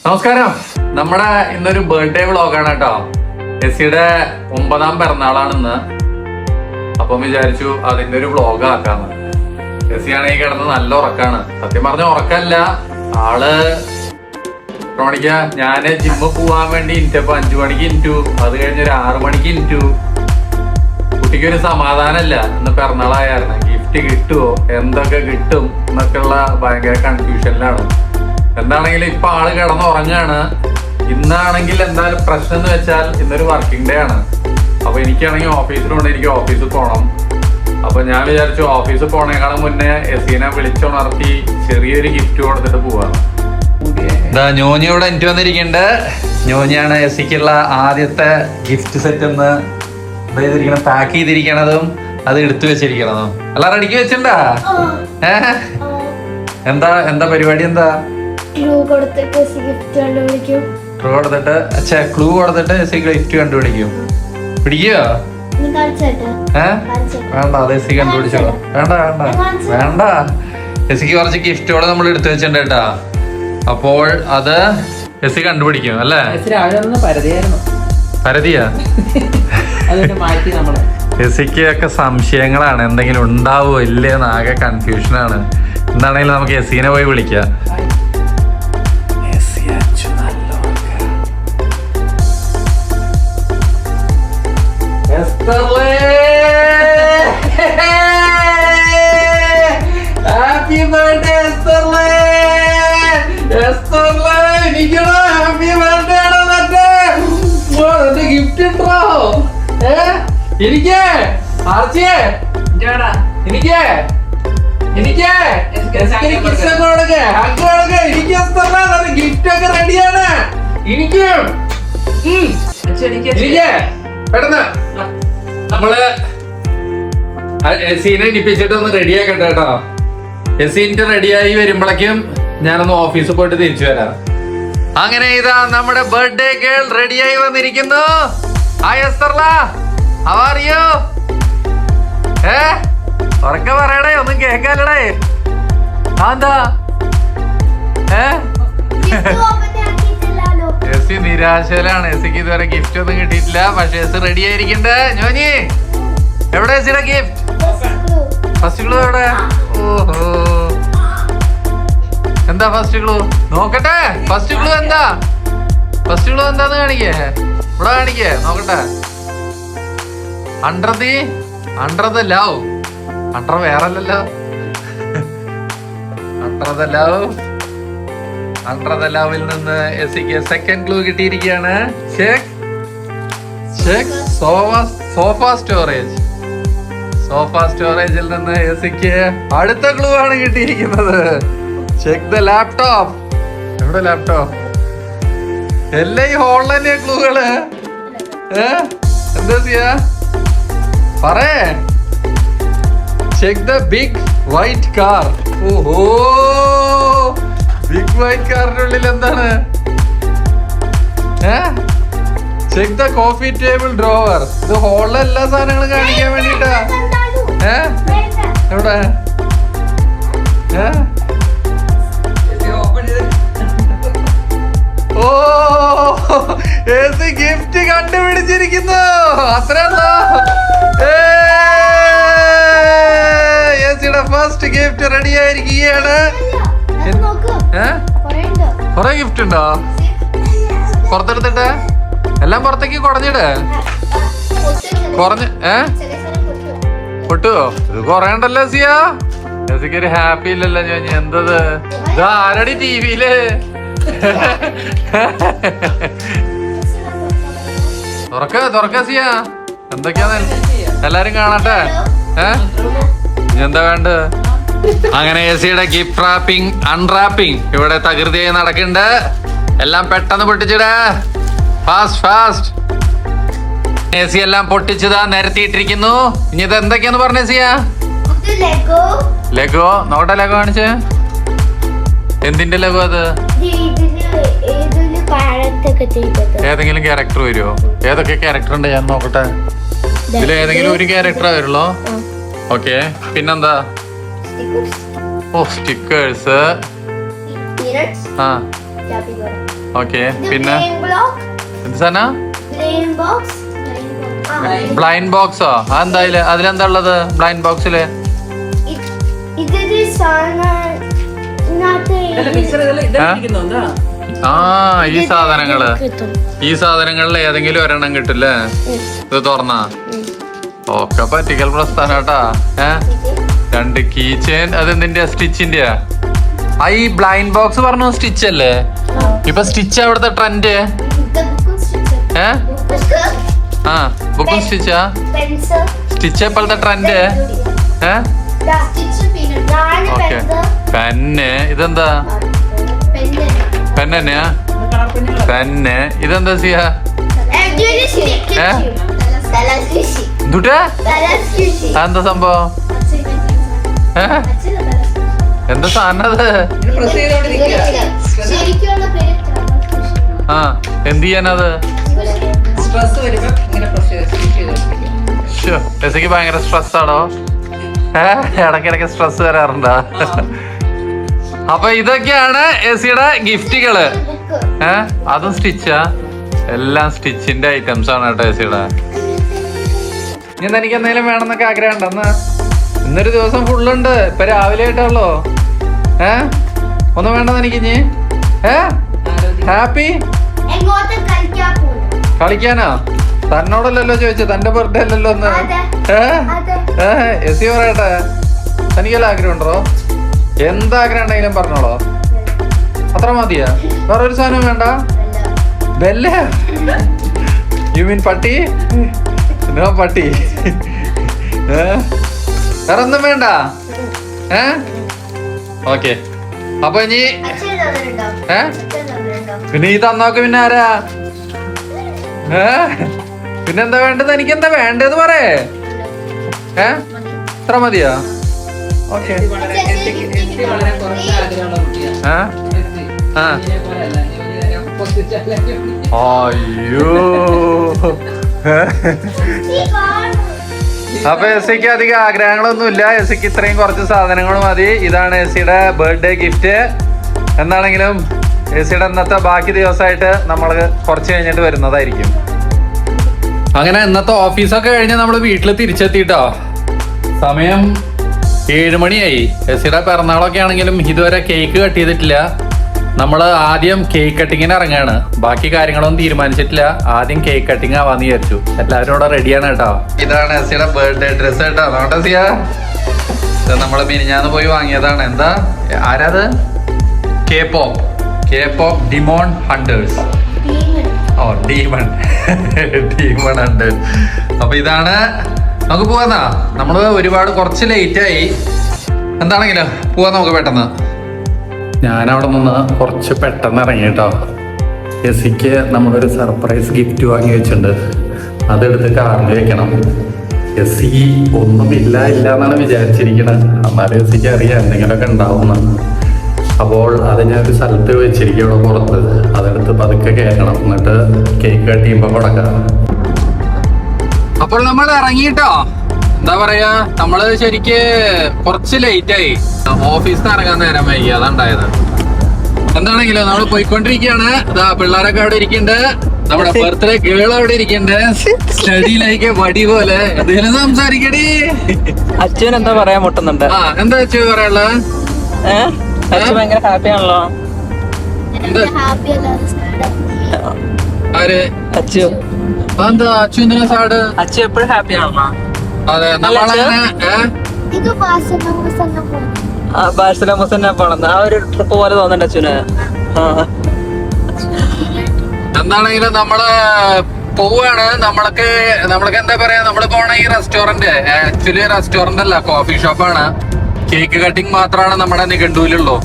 നമസ്കാരം. നമ്മുടെ ഇന്നൊരു ബർത്ത്ഡേ വ്ളോഗാണ് കേട്ടോ. എസ്സിയുടെ 9ാം പിറന്നാളാണിന്ന്. അപ്പം വിചാരിച്ചു അതിന്റെ ഒരു വ്ളോഗ് ആക്കാന്ന്. എസ്സി ആണെങ്കിൽ കിടന്ന് നല്ല ഉറക്കാണ്. സത്യം പറഞ്ഞ ഉറക്കല്ല, ആള് മണിക്ക ഞാന് ജിമ്മിൽ പോവാൻ വേണ്ടി ഇനിറ്റപ്പോ 5 മണിക്ക് ഇനിറ്റു, അത് കഴിഞ്ഞ് ഒരു 6 മണിക്ക് ഇനിറ്റു. കുട്ടിക്കൊരു സമാധാനമല്ല. ഇന്ന് പിറന്നാളായിരുന്നു, ഗിഫ്റ്റ് കിട്ടുമോ, എന്തൊക്കെ കിട്ടും എന്നൊക്കെയുള്ള ഭയങ്കര കൺഫ്യൂഷനിലാണ്. എന്താണെങ്കിലും ഇപ്പൊ ആള് കിടന്നുറങ്ങാണ്. ഇന്നാണെങ്കിൽ എന്തായാലും പ്രശ്നം എന്ന് വെച്ചാൽ ഇന്നൊരു വർക്കിംഗ് ഡേ ആണ്. അപ്പൊ എനിക്കാണെങ്കിൽ ഓഫീസിലുണ്ട്, എനിക്ക് ഓഫീസിൽ പോകണം. അപ്പൊ ഞാൻ വിചാരിച്ചു ഓഫീസിൽ പോണേക്കാളും മുന്നേ എസീനെ വിളിച്ചുണർത്തി ചെറിയൊരു ഗിഫ്റ്റ് കൊടുത്തിട്ട് പോവാണ്. ഞോഞ്ഞി ഇവിടെ എനിക്ക് വന്നിരിക്കുന്നുണ്ട്. ഞോഞ്ഞിയാണ് എസിക്കുള്ള ആദ്യത്തെ ഗിഫ്റ്റ് സെറ്റ് എന്ന് പാക്ക് ചെയ്തിരിക്കണതും അത് എടുത്തു വെച്ചിരിക്കണതും. അല്ല റെഡിക്ക് വെച്ചിണ്ടാ? എന്താ എന്താ പരിപാടി? എന്താ ക്ലൂ കൊടുത്തിട്ട് ക്ലൂ കൊടുത്തിട്ട് എസി ഗിഫ്റ്റ് കണ്ടുപിടിക്കും. പിടിക്കോ? വേണ്ട, അത് എസി കണ്ടുപിടിച്ചോളൂ. വേണ്ട വേണ്ട വേണ്ട, എസിക്ക് കുറച്ച് ഗിഫ്റ്റോടെ നമ്മൾ എടുത്തു വെച്ചിട്ടുണ്ട് കേട്ടാ. അപ്പോൾ അത് എസി കണ്ടുപിടിക്കും അല്ലേ? പരതിയാ? എസിക്ക് ഒക്കെ സംശയങ്ങളാണ്, എന്തെങ്കിലും ഉണ്ടാവോ ഇല്ലേന്ന് ആകെ കൺഫ്യൂഷനാണ്. എന്താണെങ്കിലും നമുക്ക് എസീനെ പോയി വിളിക്കാം. ഹാപ്പി ബർത്ത്ഡേ എസ്തർലേ! എസ്തർലേ, എനിക്കടാ ഹാപ്പി ബർത്ത്ഡേ ആണ്. എന്റെ ഗിഫ്റ്റ് ഉണ്ടോ? എനിക്ക് ആർച്ചിയെ എനിക്ക് ഗിഫ്റ്റ് ഒക്കെ റെഡിയാണ്. എനിക്ക് പെട്ടെന്ന് നമ്മള് എസീനെ ഇടിപ്പിച്ചിട്ട് ഒന്ന് റെഡിയാക്കട്ടെ കേട്ടോ. എസീൻ്റെ റെഡിയായി വരുമ്പോഴേക്കും ഞാനൊന്ന് ഓഫീസിൽ പോയിട്ട് തിരിച്ചു വരാം. അങ്ങനെ ഇതാ നമ്മുടെ ബർത്ത്ഡേ ഗേൾ റെഡിയായി വന്നിരിക്കുന്നു. ഹായ് എസ്തർലാ, ഹൗ ആർ യു? ഉറക്കെ പറയടേ, ഒന്നും കേക്കാലടേ. എന്താ എസി നിരാശയിലാണ്. എസിക്ക് ഇതുവരെ ഗിഫ്റ്റ് ഒന്നും കിട്ടിയിട്ടില്ല. പക്ഷെ എസ് റെഡി ആയിരിക്കണ്ട്. ഞോഞ്ഞി എവിടെ എസിയുടെ ഗിഫ്റ്റ്? ഫസ്റ്റ് ക്ലൂ എവിടെ? ഓഹോ, എന്താ ഫസ്റ്റ് ക്ലൂ? നോക്കട്ടെ. ഫസ്റ്റ് ക്ലൂ എന്താ? ഫസ്റ്റ് ക്ലൂ എന്താന്ന് കാണിക്കേ, ഇവിടെ കാണിക്കേ, നോക്കട്ടെ. Under the love. അണ്ടർ വേറല്ലോ. അണ്ടർ ദ ലവിൽ നിന്ന് എസിക്ക് സെക്കൻഡ് ക്ലൂ കിട്ടിയിരിക്കുകയാണ്. സോഫ സ്റ്റോറേജിൽ നിന്ന് എസിക്ക് അടുത്ത ക്ലൂ ആണ് കിട്ടിയിരിക്കുന്നത്. Check the laptop. എവിടെ ലാപ്ടോപ്പ്? എല്ലാ ഈ ഹോളിൽ തന്നെ ക്ലൂകള്. എന്താ ചെയ്യാ പറേ? Check the big white car. ഓഹോ, ബിഗ് വൈറ്റ് കാറിന്റെ ഉള്ളിൽ എന്താണ്? Check the coffee table drawer. ഇത് ഹോളിലെ എല്ലാ സാധനങ്ങളും കാണിക്കാൻ വേണ്ടിട്ടാ. എവിടെ? ഓ, ഗിഫ്റ്റ് കണ്ടുപിടിച്ചിരിക്കുന്നു. അത്രയല്ലോ. എസിയുടെ ഫസ്റ്റ് ഗിഫ്റ്റ് റെഡി ആയിരിക്കുകയാണ്. കൊറേ ഗിഫ്റ്റ് ഉണ്ടോ? പുറത്തെടുത്തിട്ട് എല്ലാം പുറത്തേക്ക് കുടഞ്ഞിട്. പൊട്ടുവോ? ഇത് കൊറേ ഉണ്ടല്ലോ സിയാ. എസിക്ക് ഒരു ഹാപ്പി ഇല്ലല്ലോ. ഞാൻ എന്തത് ഇത് ആരടി ടിവിയില്? തുറക്ക സിയ. എന്തൊക്കെയാന്ന് എല്ലാരും കാണട്ടെ. എന്താ വേണ്ട? അങ്ങനെ എസിയുടെ ഗിഫ്റ്റ് റാപ്പിംഗ് അൺറാപ്പിംഗ് ഇവിടെ തകൃതിയായി നടക്കുന്നുണ്ട്. എല്ലാം പെട്ടെന്ന് പൊട്ടിച്ചിടേ. ഫാസ്റ്റ്. എസി എല്ലാം പൊട്ടിച്ചതാ നിരത്തിയിട്ടിരിക്കുന്നു. ഇനി ഇത് എന്തൊക്കെയാന്ന് പറഞ്ഞ എസിയ? ലെഗോ. നോട്ടെ ലെഗോ കാണിച്ചേ. എന്തിന്റെ ലെഗോ അത്? ഏതെങ്കിലും ക്യാരക്ടർ വരുമോ? ഏതൊക്കെ ക്യാരക്ടർ ഉണ്ട് ഞാൻ നോക്കട്ടെ. ഇതിൽ ഏതെങ്കിലും ഒരു ക്യാരക്ടറാ വരുള്ളോ? ഓക്കെ, പിന്നെന്താ? ഓ, സ്റ്റിക്കേഴ്സ്. ഓക്കെ, പിന്നെ എന്ത് സാധന? ബ്ലൈൻഡ് ബോക്സോ? അതെന്തായാലും അതിലെന്താ ഉള്ളത് ബ്ലൈൻഡ് ബോക്സില്? ആ, ഈ സാധനങ്ങളിൽ ഏതെങ്കിലും ഒരെണ്ണം കിട്ടില്ലേ ഇത് തുറന്നാ? ഒക്കെ പറ്റിക്കൽ പ്രസ്ഥാനാട്ടാ. 2 കീ ചെയിൻ. അതെന്തിന്റെ? സ്റ്റിച്ചിന്റെയാ? ഈ ബ്ലൈൻഡ് ബോക്സ് പറഞ്ഞു സ്റ്റിച്ച് അല്ലേ? ഇപ്പൊ സ്റ്റിച്ച് അവിടുത്തെ ട്രെൻഡ്. ആ, ബുക്കും സ്റ്റിച്ചാ? സ്റ്റിച്ച് എപ്പോഴത്തെ ട്രെൻഡ്? Okay, pen. ഇതെന്താ? പെന്ന് തന്നെയാ? പെന്ന്. ഇതെന്താ ചെയ്യാ? എന്താ സംഭവം? എന്താ സാധനം അത്? ആ, എന്ത് ചെയ്യാനത്? എസിക്ക് ഭയങ്കര സ്ട്രെസ് ആണോ? ഇടയ്ക്കിടയ്ക്ക് സ്ട്രെസ് വരാറുണ്ടോ? അപ്പൊ ഇതൊക്കെയാണ് എസിയുടെ ഗിഫ്റ്റുകള്. അതും സ്റ്റിച്ചാ? എല്ലാം സ്റ്റിച്ചിന്റെ ഐറ്റംസ് ആണ് കേട്ടോ എസിയുടെ. ഇനി എനിക്ക് എന്തെങ്കിലും വേണമെന്നൊക്കെ ആഗ്രഹം ഉണ്ടെന്ന്? ഇന്നൊരു ദിവസം ഫുള്ളുണ്ട്. ഇപ്പൊ രാവിലെ ആയിട്ടാണല്ലോ. ഒന്നും വേണ്ടെന്ന് എനിക്ക് ഇനി. ഹാപ്പി? കളിക്കാനാ? തന്നോടല്ലോ ചോദിച്ചത്, തന്റെ ബർത്ത്ഡേ അല്ലല്ലോ ഒന്ന്. എസി പറയട്ടെ, തനിക്കല്ല ആഗ്രഹം ഉണ്ടോ? എന്താഗ്രഹം ഉണ്ടെങ്കിലും പറഞ്ഞോളോ. അത്ര മതിയാ? വേറെ ഒരു സാധനം വേണ്ട? ബെല്ല? യു മീൻ പട്ടി? നോ പട്ടി. വേറെ ഒന്നും വേണ്ട? ഓക്കെ, അപ്പൊ ഇനി പിന്നെ ഈ തന്നോക്ക് പിന്നെ ആരാ? പിന്നെന്താ വേണ്ടത്? എനിക്ക് എന്താ വേണ്ടത് പറയേ? ഇത്ര മതിയാ? ഓക്കെ. അയ്യോ, അപ്പൊ എസിക്ക് അധികം ആഗ്രഹങ്ങളൊന്നുമില്ല. എസിക്ക് ഇത്രയും കുറച്ച് സാധനങ്ങൾ മതി. ഇതാണ് എസിയുടെ ബർത്ത്ഡേ ഗിഫ്റ്റ്. എന്താണെങ്കിലും എസിയുടെ ഇന്നത്തെ ബാക്കി ദിവസമായിട്ട് നമ്മൾ കുറച്ച് കഴിഞ്ഞിട്ട് വരുന്നതായിരിക്കും. അങ്ങനെ ഇന്നത്തെ ഓഫീസൊക്കെ കഴിഞ്ഞ് നമ്മൾ വീട്ടിൽ തിരിച്ചെത്തിട്ടോ. സമയം 7 മണിയായി. എസിയുടെ പിറന്നാളൊക്കെ ആണെങ്കിലും ഇതുവരെ കേക്ക് കട്ട് ചെയ്തിട്ടില്ല. നമ്മൾ ആദ്യം കേക്ക് കട്ടിങ്ങിന് ഇറങ്ങാണ്. ബാക്കി കാര്യങ്ങളൊന്നും തീരുമാനിച്ചിട്ടില്ല. ആദ്യം കേക്ക് കട്ടിങ് ആവാന്ന് വിചാരിച്ചു. എല്ലാവരും ഇവിടെ റെഡിയാണ് കേട്ടോ. ഇതാണ് എസിയുടെ ബർത്ത്ഡേ ഡ്രസ് കേട്ടോ. നോട്ടെ സിയ, ഇത് നമ്മള് മിനിഞ്ഞാന്ന് പോയി വാങ്ങിയതാണ്. എന്താ ആരാത്? K-pop demon hunters. ഓ, ഡീമൺ ഹണ്ടേഴ്സ്. അപ്പൊ ഇതാണ്. നമുക്ക് പോവാന്നാ? നമ്മള് ഒരുപാട് കുറച്ച് ലേറ്റ് ആയി. എന്താണെങ്കിലും പോവാൻ നമുക്ക് പെട്ടെന്ന്. ഞാനവിടെ നിന്ന് കുറച്ച് പെട്ടെന്ന് ഇറങ്ങി കേട്ടോ. എസിക്ക് നമ്മളൊരു സർപ്രൈസ് ഗിഫ്റ്റ് വാങ്ങി വെച്ചിട്ടുണ്ട്. അതെടുത്ത് കാറിൽ വെക്കണം. എസി ഒന്നുമില്ല എന്നാണ് വിചാരിച്ചിരിക്കണത്. എന്നാലും എസിക്ക് അറിയാം എന്തെങ്കിലുമൊക്കെ ഉണ്ടാവുമെന്ന്. അപ്പോൾ അത് ഞാനൊരു സ്ഥലത്ത് വെച്ചിരിക്കും ഇവിടെ പുറത്ത്. അതെടുത്ത് പതുക്കെ കയറ്റണം. എന്നിട്ട് കേക്ക് കട്ട് ചെയ്യുമ്പോൾ കൊടുക്കാം. അപ്പോൾ നമ്മൾ ഇറങ്ങിട്ടോ. എന്താ പറയാ, നമ്മള് ശരിക്ക് കുറച്ച് ലേറ്റ് ആയി. ഓഫീസിൽ നിന്ന് ഇറങ്ങാൻ നേരം വൈകി, അതുണ്ടായത്. എന്താണെങ്കിലും നമ്മൾ പോയിക്കൊണ്ടിരിക്കുകയാണ്. ഇതാ പിള്ളേരൊക്കെ അവിടെ ഇരിക്കുന്നുണ്ട്. നമ്മുടെ ബർത്ത്ഡേ ഗേൾ അവിടെ ഇരിക്കുന്നുണ്ട്. സ്റ്റഡിയിലേക്ക് വടി പോലെ. എന്തെങ്കിലും സംസാരിക്കടി. അച്ഛൻ എന്താ പറയാൻ മുട്ടുന്നുണ്ട്? എന്താ അച്ഛൻ പറയാനുള്ളത്? അച്ഛൻ ഭയങ്കര ഹാപ്പി ആണല്ലോ. ആര്? അച്ചു. എന്താ അച്ചു എന്തിനാ സാഡ്? അച്ഛൻ എപ്പോഴും ഹാപ്പി ആണല്ലോ. അതെ, ബാഴ്സലോമ തന്നെ പോണെന്ന് ആ ഒരു ട്രിപ്പ് പോലെ തോന്നണ്ട അച്ഛന്. എന്താണെങ്കിലും നമ്മള് പോവാണ്. നമ്മൾക്ക് എന്താ പറയാ, നമ്മള് പോണ ഈ റെസ്റ്റോറന്റ് ആക്ച്വലി റെസ്റ്റോറന്റ് അല്ല, കോഫി ഷോപ്പാണ്. കേക്ക് കട്ടിങ് മാത്രമാണ് നമ്മുടെ നിഘണ്ടുവിലുള്ളൂ.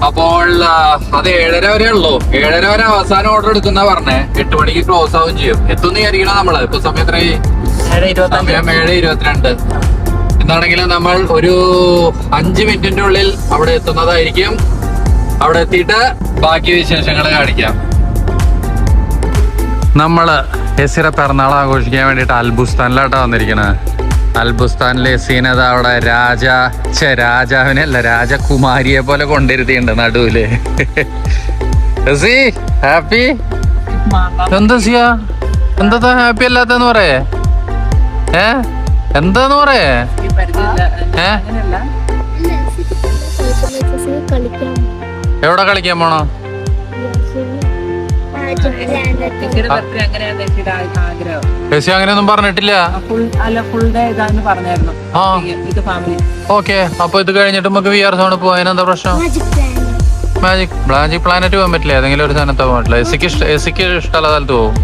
അപ്പോൾ അത് 7:30 വരെ ഉള്ളൂ. 7:30 വരെ അവസാനം ഓർഡർ എടുക്കുന്ന പറഞ്ഞേ. 8 മണിക്ക് ക്ലോസ് ആവുകയും ചെയ്യും. എത്തുന്ന വിചാരിക്കണം നമ്മള്. ഇപ്പൊ സമയം എത്രയായി? 7:22. എന്താണെങ്കിലും നമ്മൾ ഒരു 5 മിനിറ്റിന്റെ ഉള്ളിൽ അവിടെ എത്തുന്നതായിരിക്കും. അവിടെ എത്തിയിട്ട് ബാക്കി വിശേഷങ്ങൾ കാണിക്കാം. നമ്മള് എസിയുടെ പിറന്നാൾ ആഘോഷിക്കാൻ വേണ്ടിയിട്ട് അൽബുസ്ഥാനിലാട്ടോ വന്നിരിക്കണേ. അൽബുസ്ഥാനിലെ എസീനത് അവിടെ രാജാവിനല്ല രാജകുമാരിയെ പോലെ കൊണ്ടിരുത്തിയുണ്ട് നടുവില്. എസി ഹാപ്പി എന്താ ചെയ്യാ എന്താ ഹാപ്പി അല്ലാത്തെന്ന് പറയേ എന്താന്ന് പറയേ എവിടെ കളിക്കാൻ പോണോ എസി അങ്ങനെയൊന്നും പറഞ്ഞിട്ടില്ല. ഓക്കെ, അപ്പൊ ഇത് കഴിഞ്ഞിട്ട് നമുക്ക് VR സോണിൽ പോവാൻ എന്താ പ്രശ്നം? മാജിക് പ്ലാനറ്റ് പോകാൻ പറ്റില്ല, ഏതെങ്കിലും ഒരു സ്ഥലത്ത് പോകാൻ പറ്റില്ല. എസിക്ക് ഇഷ്ടമുള്ള സ്ഥലത്ത് പോകും.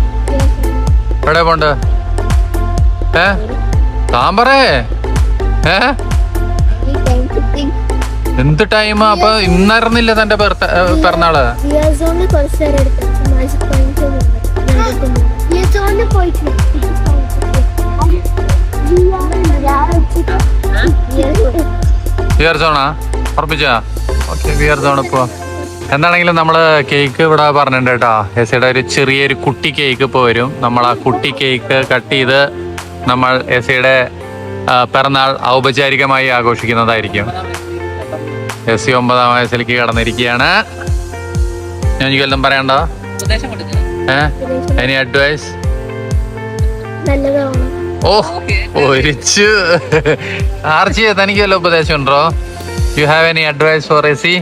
എവിടെ പോണ്ട താൻ പറയേ എന്ത് ടൈമാ? അപ്പൊ ഇന്നായിരുന്നില്ല തന്റെ പിറന്നാള്? VR സോണാ ഉറപ്പിച്ചാ? ഓക്കെ, VR സോൺ ഇപ്പോ എന്താണെങ്കിലും നമ്മള് കേക്ക് ഇവിടെ പറഞ്ഞിട്ടുണ്ട് കേട്ടോ. എസിയുടെ ഒരു ചെറിയൊരു കുട്ടി കേക്ക് ഇപ്പൊ വരും. നമ്മൾ ആ കുട്ടി കേക്ക് കട്ട് ചെയ്ത് നമ്മൾ എസിയുടെ പിറന്നാൾ ഔപചാരികമായി ആഘോഷിക്കുന്നതായിരിക്കും. എസി 9ാം വയസ്സിലേക്ക് കടന്നിരിക്കുകയാണ്. ഞാൻ വല്ലതും പറയണ്ട? Any advice? ഓ ഒരിച്ചു ആർച്ചി, തനിക്ക് വല്ല ഉപദേശം ഉണ്ടോ? You have any advice for Essie?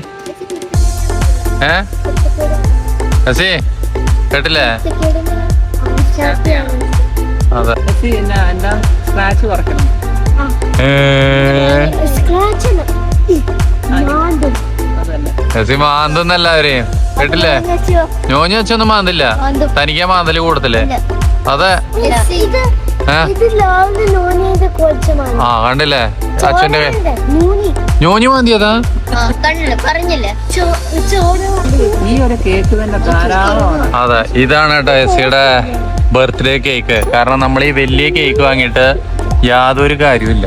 Essie കേട്ടില്ലേ? അതെ, എസി മാന്തെന്നല്ലാവരെയും കേട്ടില്ലേ? ഞോഞ്ഞു വെച്ചൊന്നും മാന്തില്ല, തനിക്കാ മാന്തല് കൂടുതലേ. അതെ ആ കണ്ടില്ലേ അച്ഛന്റെ ഞോഞ്ഞു മാന്തിയതാ. അതെ, ഇതാണ് കേട്ടോ എസിയുടെ ബർത്ത്ഡേ കേക്ക്. കാരണം നമ്മൾ ഈ വലിയ കേക്ക് വാങ്ങിയിട്ട് യാതൊരു കാര്യമില്ല.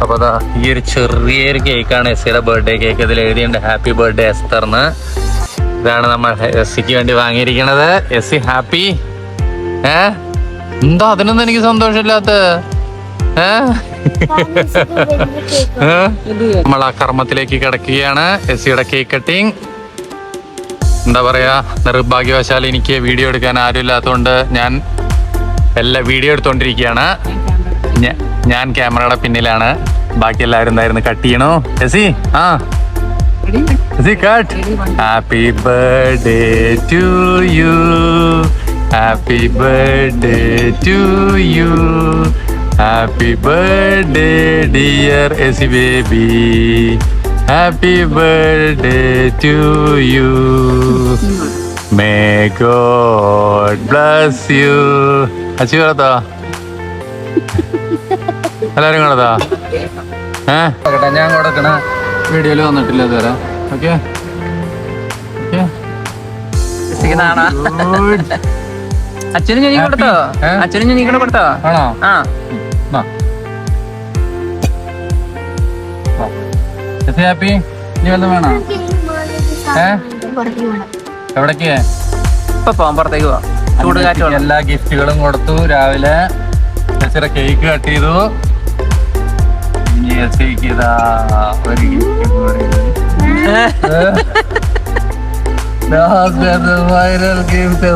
അപ്പൊ അതാ ഈ ഒരു ചെറിയൊരു കേക്കാണ് എസിയുടെ ബർത്ത്ഡേ കേക്ക്. ഇതിൽ എഴുതിയുണ്ട് ഹാപ്പി ബർത്ത്ഡേ എസ്തർന്ന്. ഇതാണ് നമ്മൾ എസിക്ക് വേണ്ടി വാങ്ങിയിരിക്കണത്. AC happy? എന്താ അതിനൊന്നും എനിക്ക് സന്തോഷമില്ലാത്ത? നമ്മൾ ആ കർമ്മത്തിലേക്ക് കിടക്കുകയാണ്. എസിയുടെ കേക്ക് കട്ടിങ്. എന്താ പറയാ, നിർഭാഗ്യവശാൽ എനിക്ക് വീഡിയോ എടുക്കാൻ ആരും ഇല്ലാത്തതുകൊണ്ട് ഞാൻ എല്ലാം വീഡിയോ എടുത്തോണ്ടിരിക്കുകയാണ്. ഞാൻ ക്യാമറയുടെ പിന്നിലാണ്, ബാക്കി എല്ലാവരും എന്തായിരുന്നു കട്ട് ചെയ്യണോ? Essie Essie cut. Happy birthday to you, happy birthday to you, happy birthday dear Essie baby, happy birthday to you, may God bless you. അച്ചി പറത്താ എല്ലാരും കൂടതാ ഞാൻ കൊടുക്കണ വീഡിയോയിൽ വന്നിട്ടില്ല ഇതുവരെ. ഓക്കെ അച്ഛനും ഞാൻ കൊടുത്തോ? അച്ഛനും ഞാൻ കൂടെ കൊടുത്തോ? ആണോ? ഹാപ്പി? ഇനി വല്ലതും വേണോ? എവിടേക്ക്? ഇപ്പൊ പോവാം, പുറത്തേക്ക് പോവാം. ചൂട് കാറ്റ്. എല്ലാ ഗിഫ്റ്റുകളും കൊടുത്തു. രാവിലെ ചെറിയ കേക്ക് കട്ട് ചെയ്തു. ഇനി എസിക്ക് ഇതാ ഒരു ഗിഫ്റ്റ് കൂടി. Viral gift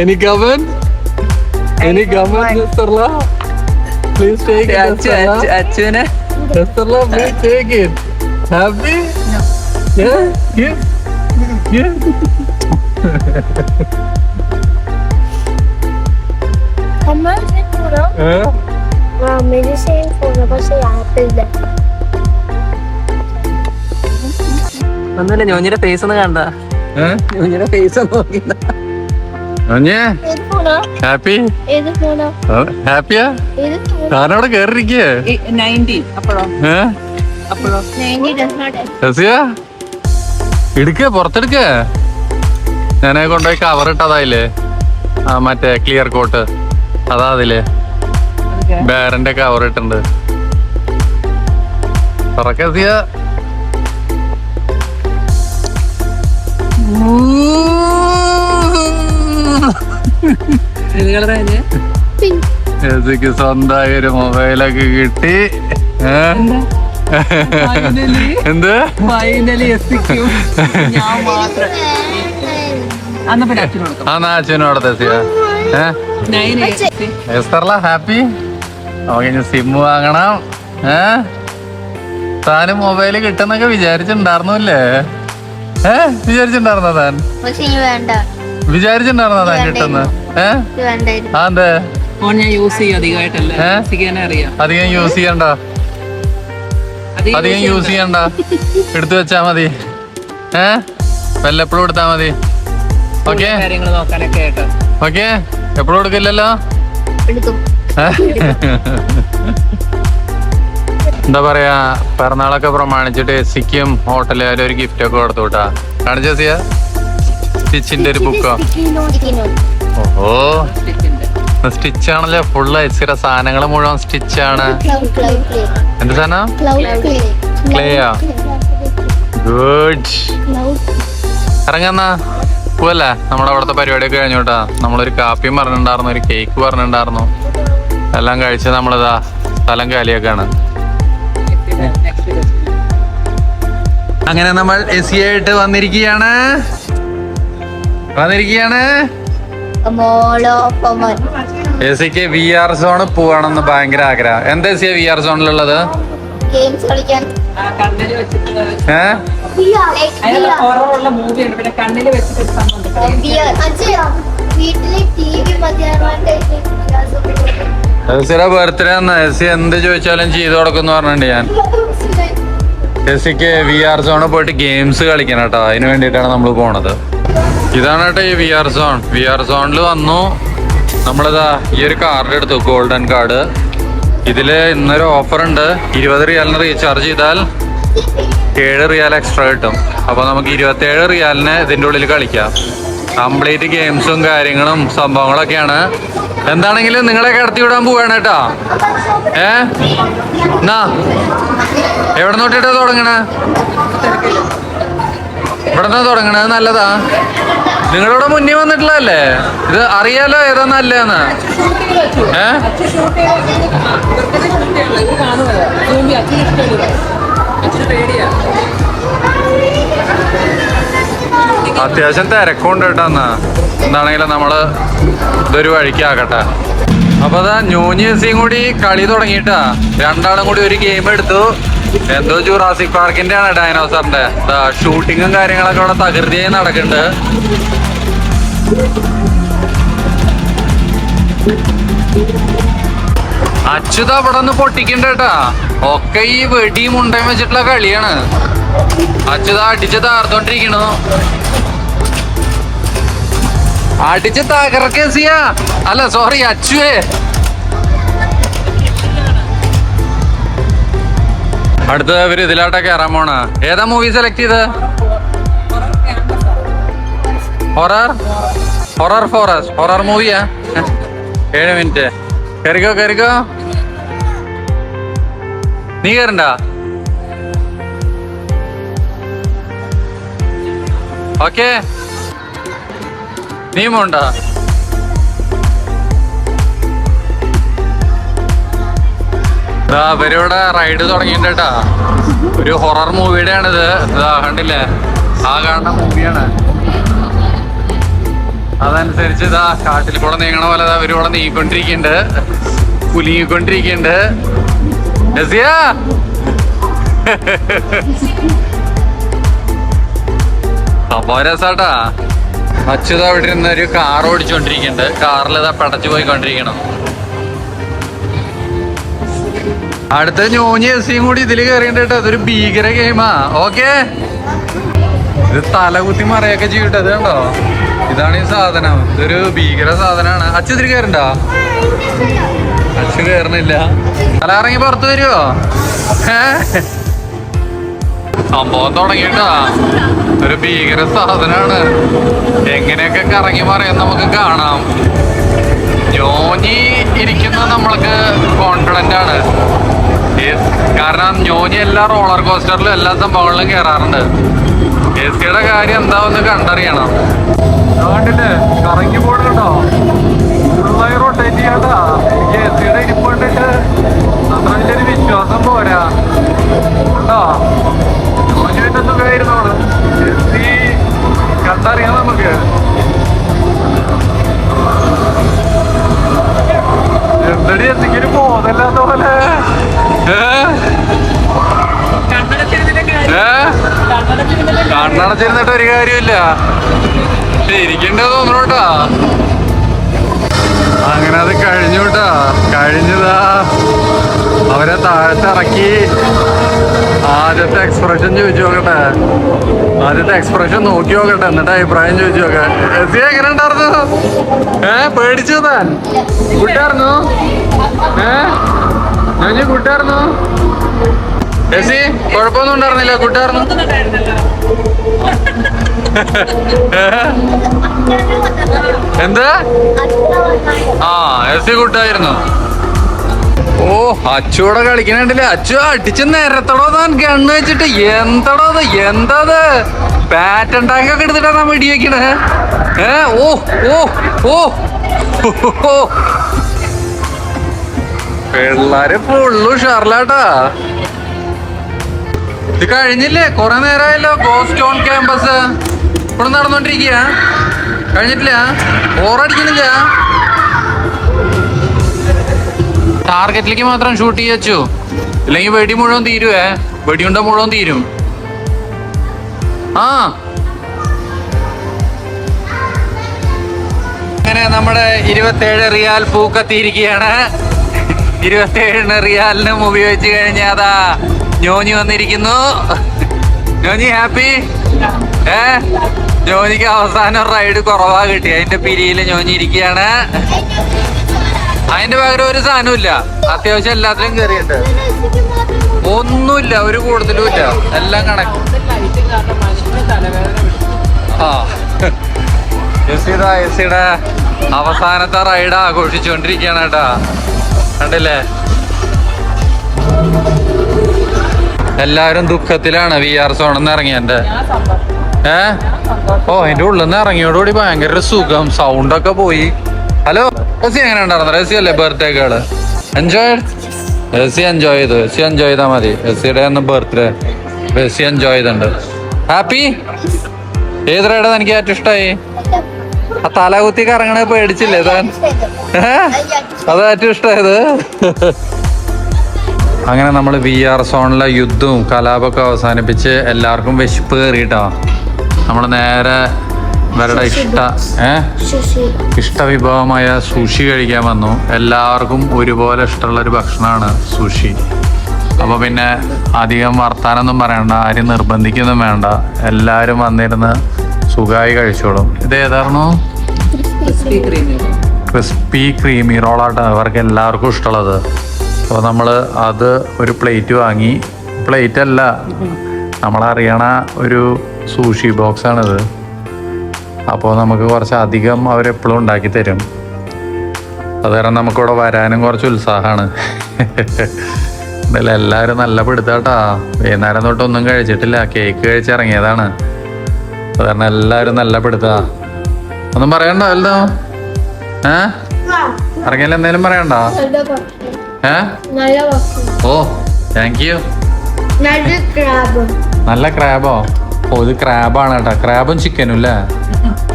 Any comment? Any comment, Estherla? Please take it, Estherla. അച്ഛനെ Estherla, please take it. Happy? No. Yeah? Give? Give? मेरे से फोन पर से आपिल है. ഒന്നുമില്ല, ഞോഞ്ഞിയുടെ ഫേസ് ഒന്ന് കണ്ട. ഞോഞ്ഞിയുടെ ഫേസ് ഒന്ന് നോക്കിണ്ട. ഹാപ്പി? ഹാപ്പിയാ? കാരണം അവിടെ കേറിയിരിക്കേ. 90 അപ്പോഴോ? അപ്പോഴോ എടുക്ക, പുറത്തെടുക്ക. ഞാനെ കൊണ്ടുപോയി കവർ ഇട്ടതായില്ലേ, ആ മറ്റേ ക്ലിയർ കോട്ട്, അതാ അതില് ബേറിന്റെ കവർ ഇട്ടുണ്ട്. തുറക്കസിയ. पिंक. സ്വന്തമായ ഒരു മൊബൈലൊക്കെ കിട്ടി. എന്ത് ഫൈനലി എത്തിക്കും ഞാൻ മാത്രം. അന്ന് പിന്നെ അച്ഛനും കൊടുക്കാം. ആ അച്ഛനോടത്തെ എസ്തർല ഹാപ്പി. നമുക്ക് സിം വാങ്ങണം. താന് മൊബൈല് കിട്ടുന്നൊക്കെ വിചാരിച്ചിട്ടുണ്ടായിരുന്നല്ലേ? വിചാരിച്ചിട്ടുണ്ടായിരുന്നോ താൻ? വിചാരിച്ചിട്ടുണ്ടായിരുന്നോ താൻ കിട്ടുന്ന? അതെ ഫോൺ ഞാൻ യൂസ് ചെയ്യും അധികമായിട്ടല്ലേ, അറിയാം. അധികം യൂസ് ചെയ്യണ്ട, അധികം യൂസ് ചെയ്യണ്ട, എടുത്തു വെച്ചാ മതി. വല്ലപ്പോഴും എടുത്താ മതി. ഓക്കെ കാര്യങ്ങൾ നോക്കാനൊക്കെ ആയിട്ട്. ഓക്കെ എപ്പോഴും എടുക്കില്ലല്ലോ. എന്താ പറയാ, പിറന്നാളൊക്കെ പ്രമാണിച്ചിട്ട് എസിക്കും ഹോട്ടലുകാരും ഒരു ഗിഫ്റ്റ് ഒക്കെ കൊടുത്തു വിട്ടാ. കാണിച്ച സ്റ്റിച്ചിന്റെ ഒരു ബുക്കോ? ഓഹോ സ്റ്റിച്ച് ആണല്ലോ ഫുള്ള്. എസിയുടെ സാധനങ്ങൾ മുഴുവൻ സ്റ്റിച്ചാണ്. എന്ത് സാധനം? ക്ലേയാ? ഗുഡ്. ഇറങ്ങന്നാ പോവല്ലേ? നമ്മുടെ അവിടുത്തെ പരിപാടിയൊക്കെ കഴിഞ്ഞോട്ടാ. നമ്മളൊരു കാപ്പിയും പറഞ്ഞിട്ടുണ്ടായിരുന്നു, ഒരു കേക്ക് പറഞ്ഞിട്ടുണ്ടായിരുന്നു. എല്ലാം കഴിച്ച് നമ്മളിതാ സ്ഥലം കാലിയൊക്കെയാണ്. അങ്ങനെ നമ്മൾ എസി ആയിട്ട് വന്നിരിക്കുകയാണ്. എസിക്ക് VR സോൺ പോവാണെന്ന് ഭയങ്കര ആഗ്രഹം. എന്താ എസിയ VR സോണിലുള്ളത്? എസിയുടെ ബർത്ത്ഡേ ആണ്. എസി എന്ത് ചോദിച്ചാലും ചെയ്തു കൊടുക്കുമെന്ന് പറഞ്ഞിട്ടുണ്ട് ഞാൻ. എസിക്ക് VR സോണിൽ പോയിട്ട് ഗെയിംസ് കളിക്കണം കേട്ടോ. അതിന് വേണ്ടിയിട്ടാണ് നമ്മൾ പോണത്. ഇതാണ് കേട്ടോ ഈ VR സോൺ. VR സോണിൽ വന്നു നമ്മളിതാ ഈ ഒരു കാർഡ് എടുത്തു, ഗോൾഡൻ കാർഡ്. ഇതില് ഇന്നൊരു ഓഫർ ഉണ്ട്. 20 റിയാലിന് റീചാർജ് ചെയ്താൽ 7 റിയാൽ എക്സ്ട്രാ കിട്ടും. അപ്പൊ നമുക്ക് 27 റിയാലിന് ഇതിന്റെ ഉള്ളിൽ കളിക്കാം. കംപ്ലീറ്റ് ഗെയിംസും കാര്യങ്ങളും സംഭവങ്ങളൊക്കെയാണ്. എന്താണെങ്കിലും നിങ്ങളെ കടത്തി വിടാൻ പോവാണ് കേട്ടോ. എന്നാ എവിടെ നോട്ടിട്ടാ തുടങ്ങണേ? ഇവിടെ നിന്നാ തുടങ്ങണേ? നല്ലതാ. നിങ്ങളിവിടെ മുന്നേ വന്നിട്ടുള്ളതല്ലേ, ഇത് അറിയാലോ ഏതാ നല്ലതെന്ന്. അത്യാവശ്യം തിരക്കുണ്ട് കേട്ടോ. എന്നാ എന്താണെങ്കിലും നമ്മള് ഇതൊരു വഴിക്കാക്കട്ടെ. അപ്പൊ അതാ ന്യൂനി എസിയും കൂടി കളി തുടങ്ങിയിട്ടാ. രണ്ടാളും കൂടി ഒരു ഗെയിം എടുത്തു. എന്തോ ജുറാസിക് പാർക്കിന്റെ ആണ്, ഡൈനോസറിന്റെ. ഷൂട്ടിങ്ങും കാര്യങ്ങളൊക്കെ അവിടെ തകൃതിയായി നടക്കുന്നുണ്ട്. അച്യുത അവിടെ നിന്ന് പൊട്ടിക്കണ്ട കേട്ടാ. ഒക്കെ ഈ വെടിയും ഉണ്ടയും വെച്ചിട്ടുള്ള കളിയാണ്. അച്യുത അടിച്ച് താർത്തോണ്ടിരിക്കണു. അടിച്ച് തകർക്കേസിയ അല്ല, സോറി അച്ചുവേ. അടുത്ത ഇവര് ഇതിലാട്ടൊക്കെ കയറാൻ പോണ. ഏതാ മൂവി സെലക്ട് ചെയ്ത്? Horror forest. ഹൊറർ മൂവിയാ? 7 മിനിറ്റ്. കയറിക്കോ. നീ കയറണ്ട? ഓക്കെ നീ പോണ്ട. ഇവരിവിടെ റൈഡ് തുടങ്ങിയിട്ടാ. ഒരു ഹൊറർ മൂവിയുടെ ആണിത്. ഇതാ കണ്ടില്ലേ, ആ കാണുന്ന മൂവിയാണ്. അതനുസരിച്ച് ഇതാ കാട്ടിൽ കൂടെ നീങ്ങണ പോലെ അവരിവിടെ നീങ്ങിക്കൊണ്ടിരിക്കുന്നുണ്ട്, കുലുങ്ങിക്കൊണ്ടിരിക്കുന്നുണ്ട്. സംഭവം രസാട്ടാ. അച്യുത അവിടെ ഇരുന്ന് ഒരു കാർ ഓടിച്ചോണ്ടിരിക്കുന്നുണ്ട്. കാറിൽ ഇതാ പടച്ചു പോയിക്കൊണ്ടിരിക്കണം. അടുത്ത ന്യൂനി എസിയും കൂടി ഇതിൽ കയറിയിട്ട് അതൊരു ഭീകര ഗെയിമാ. ഓക്കെ ഇത് തലകുത്തി മറയൊക്കെ ചെയ്യട്ടെ. ഇത് കണ്ടോ, ഇതാണ് ഈ സാധനം. ഇതൊരു ഭീകര സാധനമാണ്. അച്ഛൻ ഇതിൽ കയറണ്ടോ? അച്ഛൻ കയറണില്ല. തല ഇറങ്ങി പുറത്ത് വരുവോ? സംഭവം തുടങ്ങിട്ടാ. ഒരു ഭീകര സാധനമാണ്. എങ്ങനെയൊക്കെ കറങ്ങി മറയാൻ നമുക്ക് കാണാം. ന്യോനി ഇരിക്കുന്ന നമ്മൾക്ക് കോൺഫിഡന്റ് ആണ്. കാരണം ന്യോനി എല്ലാ റോളർ കോസ്റ്ററിലും എല്ലാ സംഭവങ്ങളിലും കയറാറുണ്ട്. എസിയുടെ കാര്യം എന്താവെന്ന് കണ്ടറിയണം. കണ്ടില്ലേ, കറങ്ങി പോണോ, ഫുള്ളായി റൊട്ടേറ്റ് ചെയ്യാട്ടാ. എനിക്ക് എസിയുടെ ഇരിപ്പ് കണ്ടിട്ട് അത്ര വലിയൊരു വിശ്വാസം പോരാ. കണ്ണടച്ചിരുന്നിട്ട് ഒരു കാര്യമില്ല. ഇരിക്കണ്ടോ തോന്നണോട്ടാ. അങ്ങനെ അത് കഴിഞ്ഞുട്ടാ. കഴിഞ്ഞതാ അവരെ താഴത്തിറക്കി. ആദ്യത്തെ എക്സ്പ്രഷൻ ചോദിച്ചു നോക്കട്ടെ. ആദ്യത്തെ എക്സ്പ്രഷൻ നോക്കി നോക്കട്ടെ, എന്നിട്ട് അഭിപ്രായം ചോദിച്ചു നോക്കാം. എസി എങ്ങനെ ഉണ്ടായിരുന്നു? പേടിച്ചു താൻ? കൂട്ടായിരുന്നു? ഞാൻ കൂട്ടായിരുന്നു? എസി കുഴപ്പമൊന്നും ഉണ്ടായിരുന്നില്ല? കൂട്ടായിരുന്നു? എന്താ? ആ എസി കൂട്ടായിരുന്നു. ഓ അച്ചുകൂടെ കളിക്കണുണ്ടല്ലേ. അച്ചു അടിച്ച് നേരത്തടോ താൻ ഗണ്ണ് വെച്ചിട്ട്. എന്തടോ അത്? എന്താ പാറ്റൻ ടാങ്ക് ഒക്കെ എടുത്തിട്ടാ വെടി വെക്കണേ? ഓ ഓ ഓ പിള്ളേര് ഫുള്ളു ഷർലാട്ടാ. ഇത് കഴിഞ്ഞില്ലേ? കൊറേ നേരമായല്ലോ ഗോസ്റ്റ് ഓൺ ക്യാമ്പസ് ഇവിടെ നടന്നോണ്ടിരിക്കുക. കഴിഞ്ഞിട്ടില്ല? ബോറടിക്കുന്നില്ല? ടാർഗറ്റിലേക്ക് മാത്രം ഷൂട്ട് ചെയ്യച്ചു, ഇല്ലെങ്കിൽ വെടി മുഴുവൻ തീരുവേ. വെടിയുണ്ട മുഴുവൻ തീരും. അങ്ങനെ നമ്മുടെ 27 റിയാൽ പൂക്കത്തിയിരിക്കുകയാണ്. 27 റിയാലിനും ഉപയോഗിച്ച് കഴിഞ്ഞാൽ അതാ ഞോഞ്ഞി വന്നിരിക്കുന്നു. ഞോഞ്ഞി ഹാപ്പി? ഞോഞ്ഞിക്ക് അവസാനം റൈഡ് കുറവാ കിട്ടി. അതിന്റെ പിരിയില് ഞോഞ്ഞി ഇരിക്കുകയാണ്. അതിന്റെ പകരം ഒരു സാധനവും ഇല്ല. അത്യാവശ്യം എല്ലാത്തിലും കയറിയുണ്ട്. ഒന്നുമില്ല, ഒരു കൂടുതലും ഇല്ല, എല്ലാം കണക്ക്. എസിയുടെ അവസാനത്തെ റൈഡ് ആഘോഷിച്ചുകൊണ്ടിരിക്കുകയാണ് കേട്ടാ. കണ്ടില്ലേ? എല്ലാരും ദുഃഖത്തിലാണ്. VR സോണെന്ന് ഇറങ്ങിയെന്റെ. ഓ അതിന്റെ ഉള്ളിൽ നിന്ന് ഇറങ്ങിയോടുകൂടി ഭയങ്കര സുഖം. സൗണ്ടൊക്കെ പോയി. ഹലോ എസി എങ്ങനെ ഉണ്ടായിരുന്നു? എസി അല്ലേ ബർത്ത്ഡേ ഗേള്? എൻജോയ്? എസി എൻജോയ് ചെയ്തു. എസി എൻജോയ് ചെയ്താൽ മതി. എസിയുടെ ഒന്ന് ബർത്ത്ഡേ. എസി എൻജോയ് ചെയ്തിട്ടുണ്ട്. ഹാപ്പി? ഏത് റൈഡാ എനിക്ക് ഏറ്റവും ഇഷ്ടമായി? ആ തലകുത്തി കറങ്ങണ പേടിച്ചില്ലേ താൻ? അതാ ഏറ്റവും ഇഷ്ടമായത്. അങ്ങനെ നമ്മൾ VR സോണിലെ യുദ്ധവും കലാപമൊക്കെ അവസാനിപ്പിച്ച് എല്ലാവർക്കും വിശപ്പ് കയറിയിട്ടാ നമ്മൾ നേരെ ഇവരുടെ ഇഷ്ട വിഭവമായ സുഷി കഴിക്കാൻ വന്നു. എല്ലാവർക്കും ഒരുപോലെ ഇഷ്ടമുള്ളൊരു ഭക്ഷണമാണ് സുഷി. അപ്പോൾ പിന്നെ അധികം വർത്താനൊന്നും പറയണ്ട, ആരും നിർബന്ധിക്കൊന്നും വേണ്ട. എല്ലാവരും വന്നിരുന്ന് സുഖമായി കഴിച്ചോളും. ഇത് ഏതായിരുന്നു? ക്രിസ്പി ക്രീമി റോളാട്ടോ അവർക്ക് എല്ലാവർക്കും ഇഷ്ടമുള്ളത്. അപ്പോൾ നമ്മൾ അത് ഒരു പ്ലേറ്റ് വാങ്ങി. പ്ലേറ്റ് അല്ല, നമ്മളറിയണ ഒരു സൂഷി ബോക്സാണിത്. അപ്പോൾ നമുക്ക് കുറച്ച് അധികം അവരെപ്പോഴും ഉണ്ടാക്കി തരും. അത് കാരണം നമുക്കിവിടെ വരാനും കുറച്ച് ഉത്സാഹമാണ്. എന്തായാലും എല്ലാവരും നല്ല പിടുത്താട്ടാ. വൈകുന്നേരം തൊട്ടൊന്നും കഴിച്ചിട്ടില്ല, കേക്ക് കഴിച്ചിറങ്ങിയതാണ്. അത് കാരണം എല്ലാവരും നല്ല പിടുത്താ. ഒന്നും പറയണ്ടോ? വലുതോ ഇറങ്ങിയാലും എന്തെങ്കിലും പറയണ്ട? ഓ താങ്ക് യു. നല്ല ക്രാബോ? ഓ ഇത് ക്രാബാണ് കേട്ടോ. ക്രാബും ചിക്കനും അല്ലേ?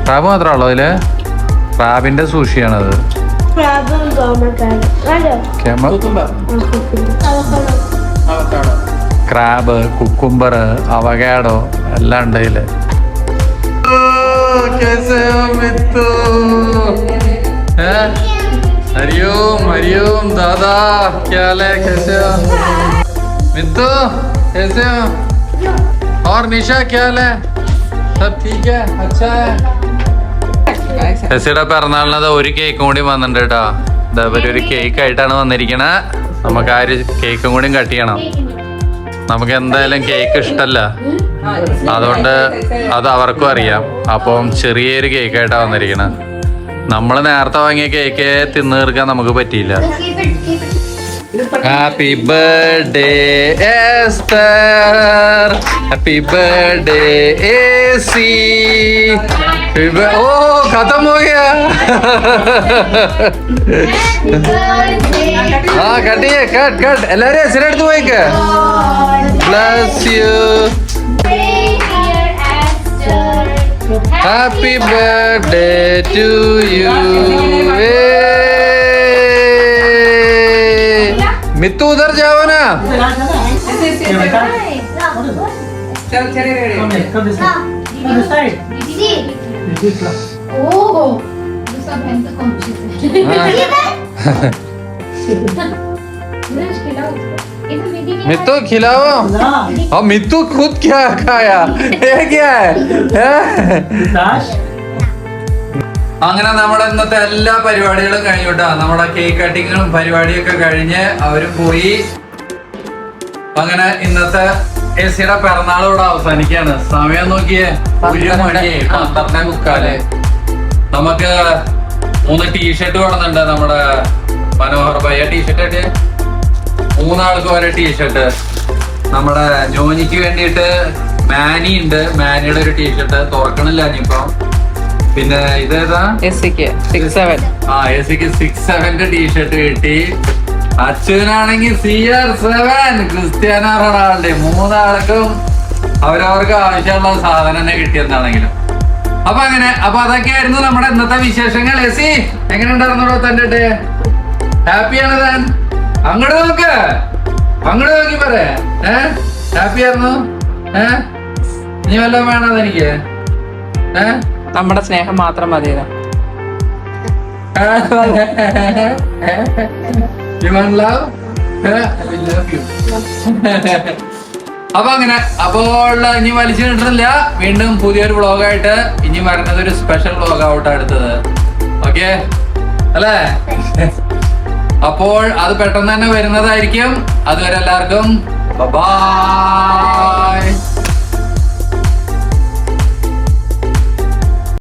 ക്രാബ് മാത്രമേ അതില്? ക്രാബിന്റെ സൂഷിയാണത്. ക്രാബ്, കുക്കുംബർ, അവകാഡോ എല്ലാം ഉണ്ട് ഇതില്. हरिओम हरिओम दादा, क्या हाल है? कैसे हो मित्तू? कैसे हो? और निशा क्या हाल है? सब ठीक है? अच्छा है. എസിയുടെ പിറന്നാളിനത് ഒരു കേക്കും കൂടി വന്നിട്ടുണ്ട് കേട്ടോ. ഇതേപോലെ ഒരു കേക്ക് ആയിട്ടാണ് വന്നിരിക്കണേ. നമുക്ക് ആ ഒരു കേക്കും കൂടി കട്ട് ചെയ്യണം. നമുക്ക് എന്തായാലും കേക്ക് ഇഷ്ടമല്ല, അതുകൊണ്ട് അത് അവർക്കും അറിയാം. അപ്പം ചെറിയൊരു കേക്കായിട്ടാണ് വന്നിരിക്കണേ. നമ്മൾ നേരത്തെ വാങ്ങിയ കേക്ക് തിന്നു തീർക്കാൻ നമുക്ക് പറ്റിയില്ല. Happy birthday Esther, happy birthday Essie. ഓ खत्म हो गया. हाँ कटिए, कट कट എല്ലാരും എസിനെടുത്ത് പോയിക്ക്. Bless you. Happy birthday to you. Mittu उधर जाओ ना. ചെറിയ Come here, come this Ah, side. On the side. Sì. This is class. Oh, lo sto prendendo con Mittu खिलाओ Nah. और मित्तू खुद क्या खाया ये क्या है Dash. അങ്ങനെ നമ്മുടെ ഇന്നത്തെ എല്ലാ പരിപാടികളും കഴിഞ്ഞുട്ടാ. നമ്മുടെ കേക്ക് കട്ടിങ്ങും പരിപാടിയൊക്കെ കഴിഞ്ഞ് അവരും പോയി. അങ്ങനെ ഇന്നത്തെ എസിയുടെ പിറന്നാളോടെ അവസാനിക്കാണ്. സമയം നോക്കിയേ, 1:12. നമുക്ക് 3 ടീഷർട്ട് വേണമെന്നുണ്ട്. നമ്മുടെ മനോഹർ ഭയ്യ ടീഷർട്ട് 3 ആൾക്ക് ഒരേ ടീഷർട്ട്. നമ്മുടെ ജോനിക്ക് വേണ്ടിയിട്ട് മാനി ഉണ്ട്, മാനിയുടെ ഒരു ടീഷർട്ട് തുറക്കണില്ല ഇനിയിപ്പോ. പിന്നെ ഇതേതാ എസിക്ക് 6-7 ആ എസിക്ക് 6-7 ടീഷർട്ട് കിട്ടി. അച്ഛനാണെങ്കിൽ CR7 ക്രിസ്ത്യാനോ റൊണാൾഡോ. 3 ആൾക്കും അവരവർക്ക് ആവശ്യമുള്ള സാധനം തന്നെ കിട്ടിയെന്നാണെങ്കിലും. അപ്പൊ അതൊക്കെയായിരുന്നു നമ്മുടെ ഇന്നത്തെ വിശേഷങ്ങൾ. എസി എങ്ങനെ ഉണ്ടായിരുന്നോ തന്റെ ഹാപ്പിയാണ് താൻ? അങ്ങോട്ട് നോക്ക്, അങ്ങോട്ട് നോക്കി പറ. ഹാപ്പി ആയിരുന്നു? ഇനി വല്ലതും വേണോ എനിക്ക്? നമ്മുടെ സ്നേഹം മാത്രം മതിയോ? You want love? I will love you. അപ്പോൾ ഇനി വലിച്ചു കിട്ടുന്നില്ല. വീണ്ടും പുതിയൊരു വ്ളോഗായിട്ട് ഇനി വരുന്നത് ഒരു സ്പെഷ്യൽ വ്ളോഗ് ആവട്ടെ അടുത്തത്. ഓക്കെ അല്ലേ? അപ്പോൾ അത് പെട്ടെന്ന് തന്നെ വരുന്നതായിരിക്കും. അതുവരെ എല്ലാവർക്കും ബൈ.